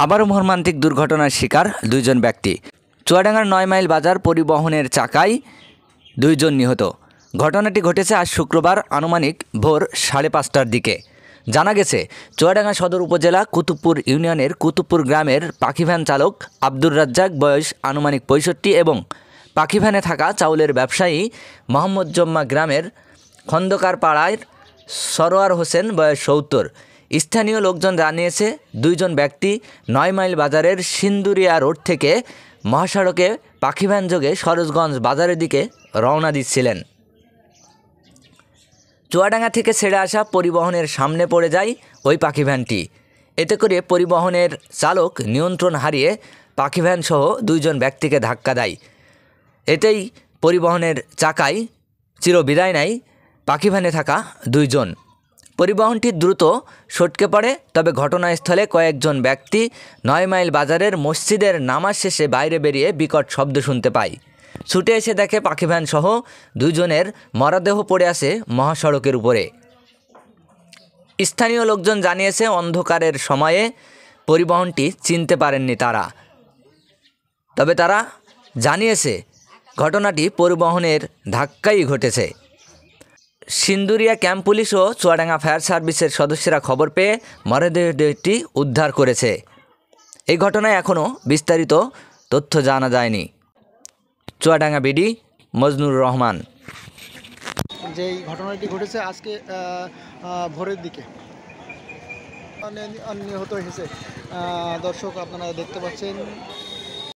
আবারও মর্মান্তিক দুর্ঘটনার শিকার দুইজন ব্যক্তি। চুয়াডাঙ্গার ৯ মাইল বাজার পরিবহনের চাকায় দুইজন নিহত। ঘটনাটি ঘটেছে আজ শুক্রবার আনুমানিক ভোর 5:30টার দিকে। জানা গেছে, চুয়াডাঙ্গা সদর উপজেলা কুতুবপুর ইউনিয়নের কুতুবপুর গ্রামের পাখিভ্যান চালক আব্দুর রাজ্জাক বয়স আনুমানিক 65 এবং পাখিভ্যানে থাকা চাউলের ব্যবসায়ী মোহাম্মদ জম্মা গ্রামের খন্দকার পাড়ার সরোয়ার হোসেন বয়স 70। স্থানীয় লোকজন জানিয়েছে, দুইজন ব্যক্তি ৯ মাইল বাজারের সিন্দুরিয়া রোড থেকে মহাসড়কে পাখিভ্যান যোগে সরোজগঞ্জ বাজারের দিকে রওনা দিচ্ছিলেন। চুয়াডাঙ্গা থেকে ছেড়ে আসা পরিবহনের সামনে পড়ে যায় ওই পাখিভ্যানটি। এতে করে পরিবহনের চালক নিয়ন্ত্রণ হারিয়ে পাখিভ্যানসহ দুইজন ব্যক্তিকে ধাক্কা দেয়। এতেই পরিবহনের চাকায় চিরবিদায় নেয় পাখিভ্যানে থাকা দুইজন। পরিবহনটি দ্রুত সটকে পড়ে, তবে ঘটনাস্থলে কয়েকজন ব্যক্তি ৯ মাইল বাজারের মসজিদের নামাজ শেষে বাইরে বেরিয়ে বিকট শব্দ শুনতে পায়। ছুটে এসে দেখে পাখিভ্যান সহ দুজনের মরদেহ পড়ে আছে মহাসড়কের উপরে। স্থানীয় লোকজন জানিয়েছে, অন্ধকারের সময়ে পরিবহনটি চিনতে পারেননি তারা। তবে তারা জানিয়েছে ঘটনাটি পরিবহনের ধাক্কাই ঘটেছে। সিন্দুরিয়া ক্যাম্প পুলিশ ও চুয়াডাঙ্গা ফায়ার সার্ভিসের সদস্যরা খবর পেয়ে মরদেহটি উদ্ধার করেছে। এই ঘটনায় এখনও বিস্তারিত তথ্য জানা যায়নি। চুয়াডাঙ্গা বিডি মজনুর রহমান। যেই ঘটনাটি ঘটেছে আজকে ভোরের দিকে নিহত হয়েছে। দর্শক আপনারা দেখতে পাচ্ছেন